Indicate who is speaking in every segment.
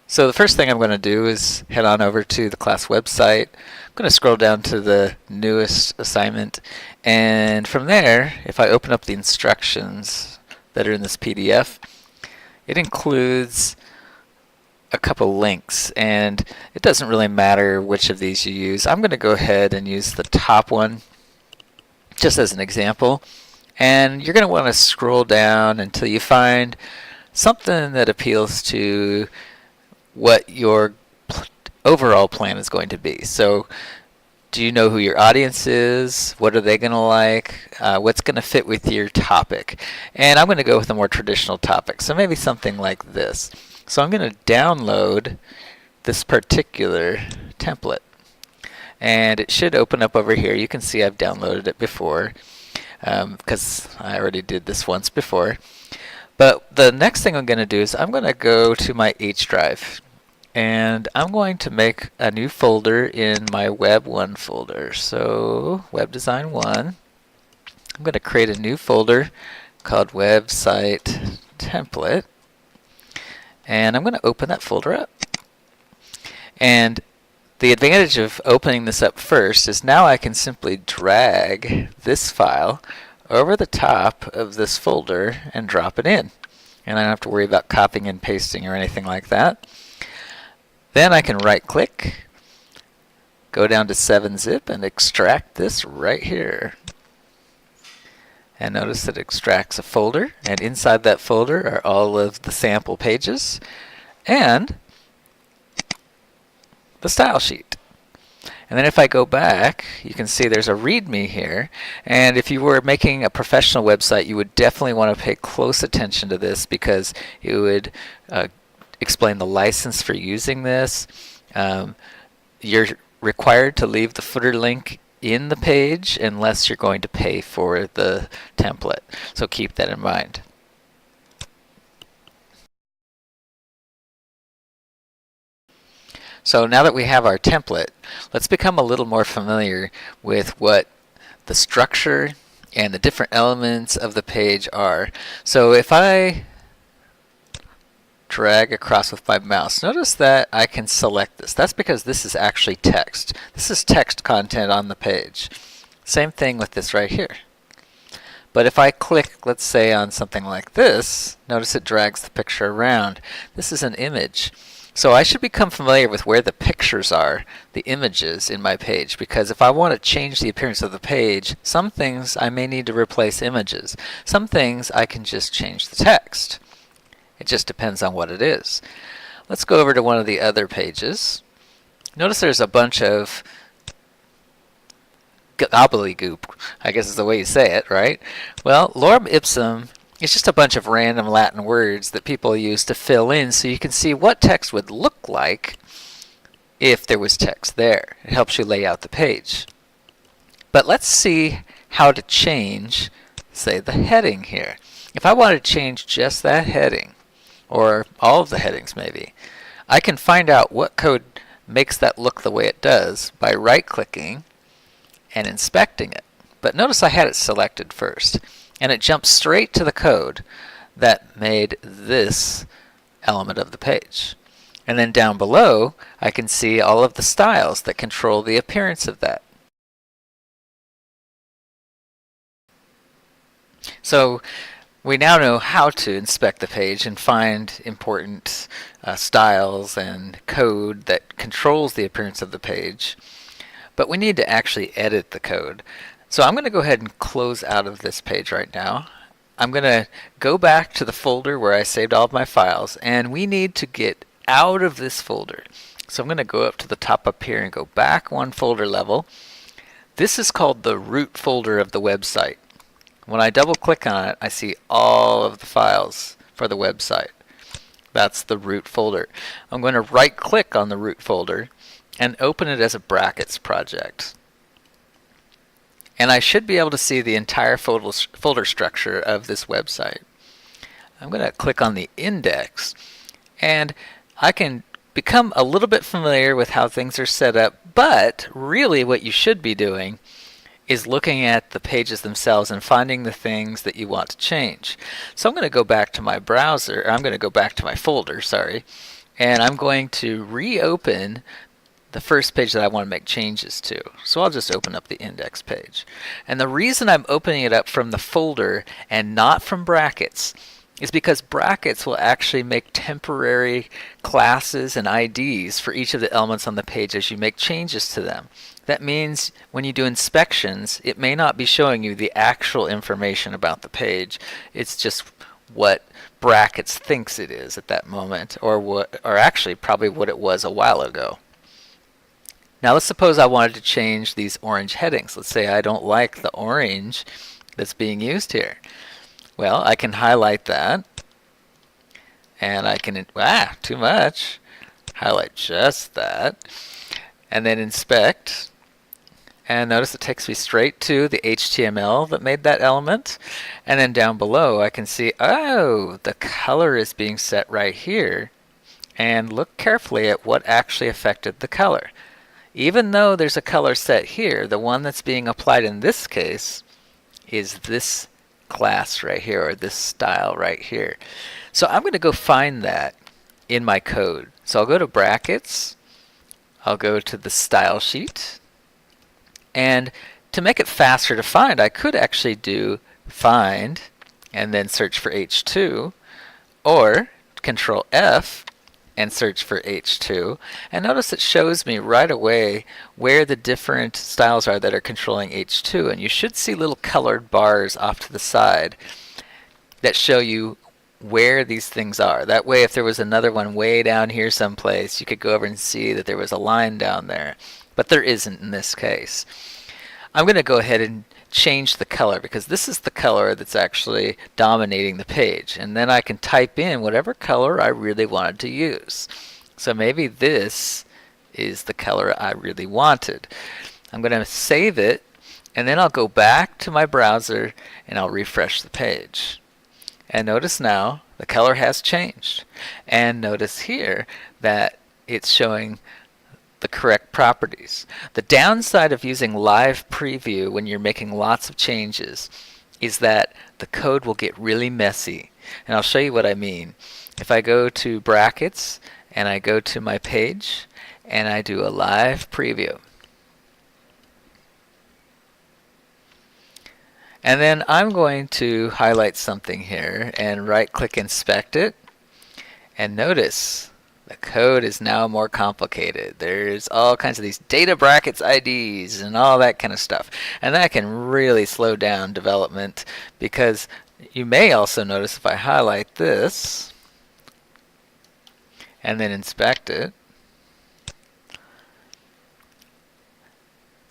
Speaker 1: So the first thing I'm going to do is head on over to the class website. I'm going to scroll down to the newest assignment, and from there, if I open up the instructions that are in this PDF, it includes a couple links, and it doesn't really matter which of these you use. I'm going to go ahead and use the top one just as an example, and you're going to want to scroll down until you find something that appeals to what your overall plan is going to be. So do you know who your audience is? What are they going to like? What's going to fit with your topic? And I'm going to go with a more traditional topic, so maybe something like this. So I'm going to download this particular template, and it should open up over here. You can see I've downloaded it before because I already did this once before. But the next thing I'm going to do is I'm going to go to my H drive, and I'm going to make a new folder in my Web 1 folder. So Web Design 1. I'm going to create a new folder called Website Template, and I'm going to open that folder up. And the advantage of opening this up first is now I can simply drag this file over the top of this folder and drop it in. And I don't have to worry about copying and pasting or anything like that. Then I can right click, go down to 7-zip, and extract this right here. And notice it extracts a folder, and inside that folder are all of the sample pages and the style sheet. And then if I go back, you can see there's a README here, and if you were making a professional website, you would definitely want to pay close attention to this because it would explain the license for using this. You're required to leave the footer link in the page unless you're going to pay for the template, so keep that in mind. So now that we have our template, let's become a little more familiar with what the structure and the different elements of the page are. So if I drag across with my mouse, notice that I can select this. That's because this is actually text. This is text content on the page. Same thing with this right here. But if I click, let's say, on something like this, notice it drags the picture around. This is an image. So I should become familiar with where the pictures are, the images in my page, because if I want to change the appearance of the page, some things I may need to replace images. Some things I can just change the text. It just depends on what it is. Let's go over to one of the other pages. Notice there's a bunch of gobbledygook, I guess is the way you say it, right? Well, lorem ipsum is just a bunch of random Latin words that people use to fill in so you can see what text would look like if there was text there. It helps you lay out the page. But let's see how to change, say, the heading here. If I want to change just that heading, or all of the headings maybe, I can find out what code makes that look the way it does by right-clicking and inspecting it. But notice I had it selected first, and it jumps straight to the code that made this element of the page. And then down below, I can see all of the styles that control the appearance of that. So we now know how to inspect the page and find important styles and code that controls the appearance of the page. But we need to actually edit the code. So I'm going to go ahead and close out of this page right now. I'm going to go back to the folder where I saved all of my files, and we need to get out of this folder. So I'm going to go up to the top up here and go back one folder level. This is called the root folder of the website. When I double click on it, I see all of the files for the website. That's the root folder. I'm going to right click on the root folder and open it as a brackets project. And I should be able to see the entire folder structure of this website. I'm going to click on the index, and I can become a little bit familiar with how things are set up, but really what you should be doing is looking at the pages themselves and finding the things that you want to change. So I'm going to go back to my browser, or I'm going to go back to my folder, sorry, and I'm going to reopen the first page that I want to make changes to. So I'll just open up the index page. And the reason I'm opening it up from the folder and not from brackets is because brackets will actually make temporary classes and IDs for each of the elements on the page as you make changes to them. That means when you do inspections, it may not be showing you the actual information about the page. It's just what brackets thinks it is at that moment, or actually probably what it was a while ago. Now let's suppose I wanted to change these orange headings. Let's say I don't like the orange that's being used here. Well, I can highlight that, and I can, too much, highlight just that, and then inspect, and notice it takes me straight to the HTML that made that element, and then down below I can see, oh, the color is being set right here, and look carefully at what actually affected the color. Even though there's a color set here, the one that's being applied in this case is this class right here, or this style right here. So I'm going to go find that in my code. So I'll go to brackets, I'll go to the style sheet, and to make it faster to find, I could actually do find and then search for H2, or Control F and search for H2, and notice it shows me right away where the different styles are that are controlling H2, and you should see little colored bars off to the side that show you where these things are. That way if there was another one way down here someplace, you could go over and see that there was a line down there, but there isn't in this case. I'm going to go ahead and change the color because this is the color that's actually dominating the page, and then I can type in whatever color I really wanted to use. So maybe this is the color I really wanted. I'm going to save it, and then I'll go back to my browser and I'll refresh the page. And notice now the color has changed, and notice here that it's showing the correct properties. The downside of using live preview when you're making lots of changes is that the code will get really messy, and I'll show you what I mean. If I go to brackets and I go to my page and I do a live preview, and then I'm going to highlight something here and right click inspect it, and notice the code is now more complicated. There's all kinds of these data brackets IDs and all that kind of stuff. And that can really slow down development, because you may also notice if I highlight this and then inspect it,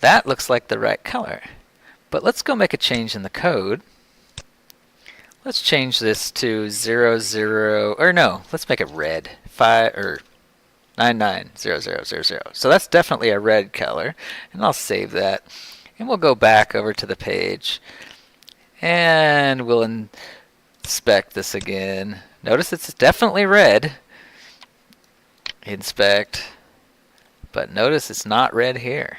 Speaker 1: that looks like the right color. But let's go make a change in the code. Let's change this to 00, or no, let's make it red. 990000. So that's definitely a red color, and I'll save that, and we'll go back over to the page and we'll inspect this again. Notice it's definitely red. Inspect, but notice it's not red here.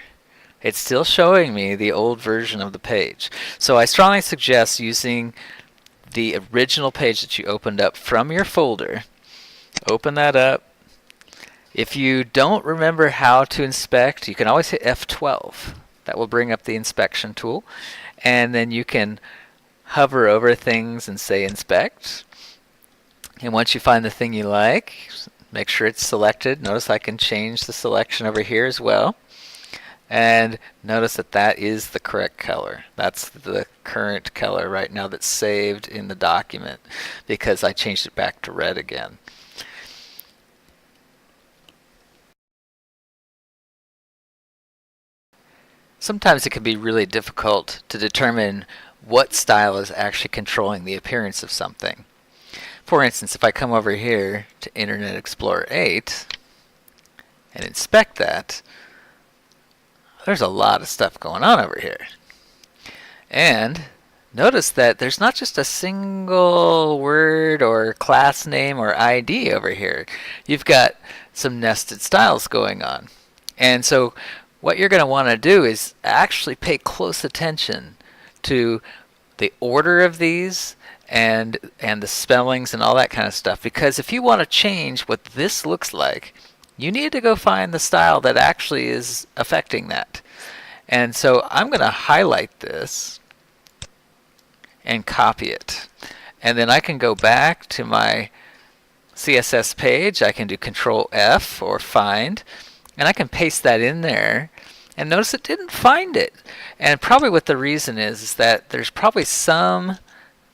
Speaker 1: It's still showing me the old version of the page. So I strongly suggest using the original page that you opened up from your folder. Open that up. If you don't remember how to inspect, you can always hit F12. That will bring up the inspection tool, and then you can hover over things and say inspect. And once you find the thing you like, make sure it's selected. Notice I can change the selection over here as well. And notice that that is the correct color. That's the current color right now that's saved in the document, because I changed it back to red again. Sometimes it can be really difficult to determine what style is actually controlling the appearance of something. For instance, if I come over here to Internet Explorer 8 and inspect that, there's a lot of stuff going on over here. And notice that there's not just a single word or class name or ID over here. You've got some nested styles going on. And so what you're going to want to do is actually pay close attention to the order of these and the spellings and all that kind of stuff, because if you want to change what this looks like, you need to go find the style that actually is affecting that. And so I'm going to highlight this and copy it. And then I can go back to my CSS page. I can do Control F or find, and I can paste that in there. And notice it didn't find it. And probably what the reason is that there's probably some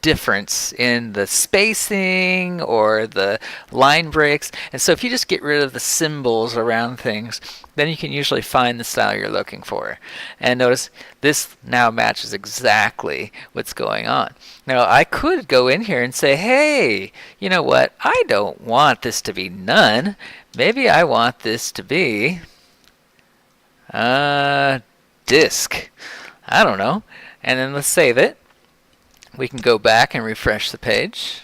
Speaker 1: difference in the spacing or the line breaks. And so if you just get rid of the symbols around things, then you can usually find the style you're looking for. And notice this now matches exactly what's going on. Now I could go in here and say, hey, you know what? I don't want this to be none. Maybe I want this to be disk. I don't know. And then let's save it. We can go back and refresh the page.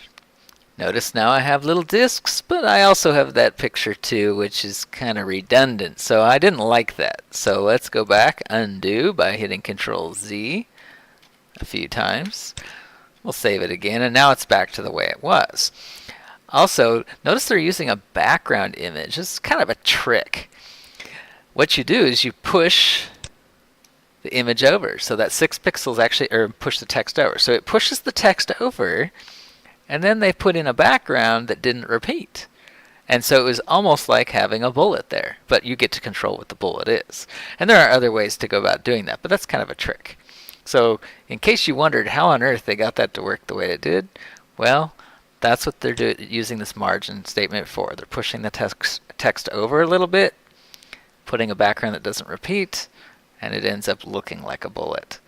Speaker 1: Notice now I have little disks, but I also have that picture too, which is kind of redundant. So I didn't like that. So let's go back, undo by hitting Control Z a few times. We'll save it again, and now it's back to the way it was. Also, notice they're using a background image. This is kind of a trick. What you do is you push the image over, so that 6 pixels actually, or push the text over. So it pushes the text over, and then they put in a background that didn't repeat. And so it was almost like having a bullet there, but you get to control what the bullet is. And there are other ways to go about doing that, but that's kind of a trick. So in case you wondered how on earth they got that to work the way it did, well, that's what they're using this margin statement for. They're pushing the text over a little bit, putting a background that doesn't repeat, and it ends up looking like a bullet.